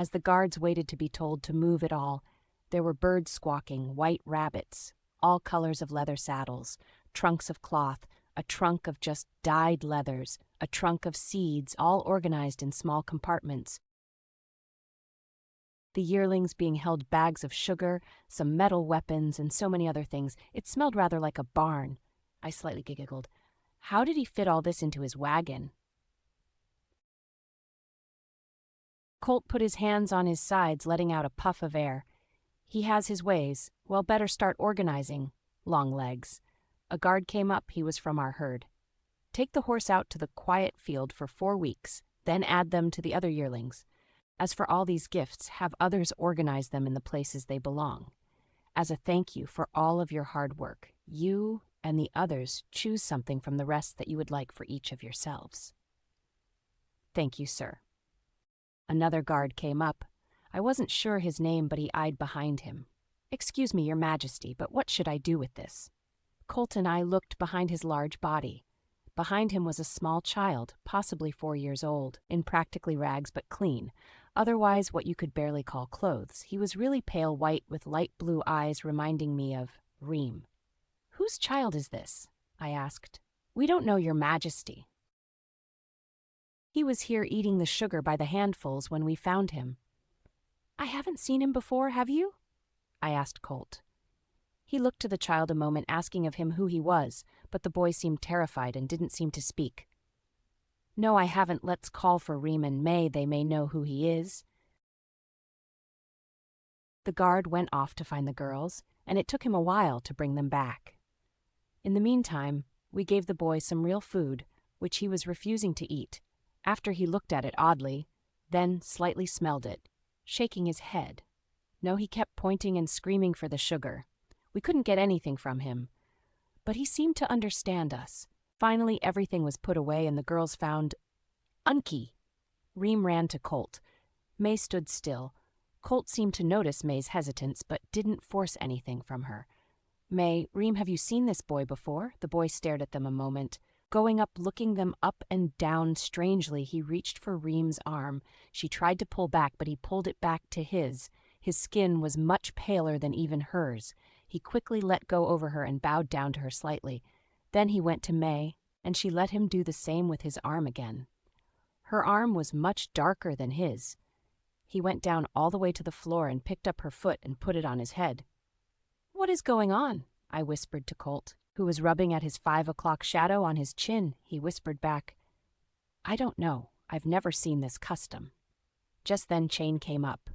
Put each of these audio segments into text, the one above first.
As the guards waited to be told to move it all, there were birds squawking, white rabbits, all colors of leather saddles, trunks of cloth, a trunk of just dyed leathers, a trunk of seeds, all organized in small compartments. The yearlings being held bags of sugar, some metal weapons, and so many other things. It smelled rather like a barn. I slightly giggled. How did he fit all this into his wagon? Colt put his hands on his sides, letting out a puff of air. He has his ways. Well, better start organizing. Longlegs. A guard came up. He was from our herd. Take the horse out to the quiet field for 4 weeks, then add them to the other yearlings. As for all these gifts, have others organize them in the places they belong. As a thank you for all of your hard work, you and the others choose something from the rest that you would like for each of yourselves. Thank you, sir. Another guard came up. I wasn't sure his name, but he eyed behind him. Excuse me, your majesty, but what should I do with this? Colt and I looked behind his large body. Behind him was a small child, possibly 4 years old, in practically rags but clean, otherwise what you could barely call clothes. He was really pale white with light blue eyes, reminding me of Reem. Whose child is this? I asked. We don't know, your majesty. He was here eating the sugar by the handfuls when we found him. I haven't seen him before, have you? I asked Colt. He looked to the child a moment, asking of him who he was, but the boy seemed terrified and didn't seem to speak. No, I haven't. Let's call for Reem and May. They may know who he is. The guard went off to find the girls, and it took him a while to bring them back. In the meantime, we gave the boy some real food, which he was refusing to eat. After he looked at it oddly, then slightly smelled it, shaking his head. No, he kept pointing and screaming for the sugar. We couldn't get anything from him, but he seemed to understand us. Finally, everything was put away and the girls found Unky. Reem ran to Colt. May stood still. Colt seemed to notice May's hesitance, but didn't force anything from her. May, Reem, have you seen this boy before? The boy stared at them a moment. Going up, looking them up and down strangely, he reached for Reem's arm. She tried to pull back, but he pulled it back to his. His skin was much paler than even hers. He quickly let go over her and bowed down to her slightly. Then he went to May, and she let him do the same with his arm again. Her arm was much darker than his. He went down all the way to the floor and picked up her foot and put it on his head. What is going on? I whispered to Colt, who was rubbing at his 5 o'clock shadow on his chin. He whispered back, I don't know. I've never seen this custom. Just then Chain came up.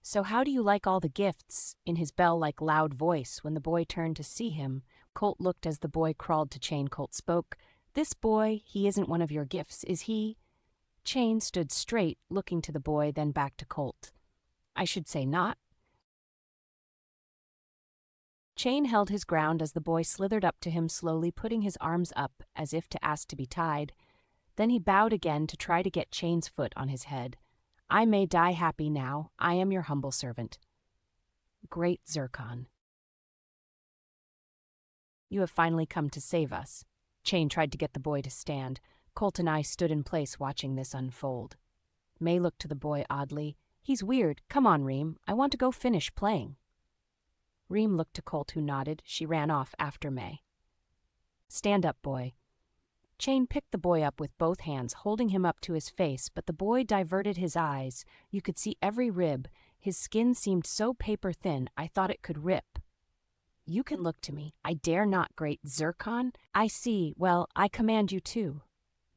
So how do you like all the gifts? In his bell-like loud voice, when the boy turned to see him, Colt looked as the boy crawled to Chain. Colt spoke, This boy, he isn't one of your gifts, is he? Chain stood straight, looking to the boy, then back to Colt. I should say not. Chain held his ground as the boy slithered up to him, slowly putting his arms up as if to ask to be tied. Then he bowed again to try to get Chain's foot on his head. I may die happy now. I am your humble servant. Great Zircon. You have finally come to save us. Chain tried to get the boy to stand. Colt and I stood in place watching this unfold. May looked to the boy oddly. He's weird. Come on, Reem. I want to go finish playing. Reem looked to Colt, who nodded. She ran off after May. Stand up, boy. Chain picked the boy up with both hands, holding him up to his face, but the boy diverted his eyes. You could see every rib. His skin seemed so paper-thin, I thought it could rip. You can look to me. I dare not, great Zircon. I see. Well, I command you to.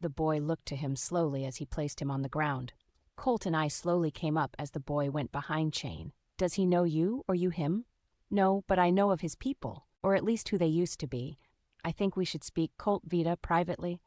The boy looked to him slowly as he placed him on the ground. Colt and I slowly came up as the boy went behind Chain. Does he know you or you him? No, but I know of his people, or at least who they used to be. I think we should speak Colt Vita privately.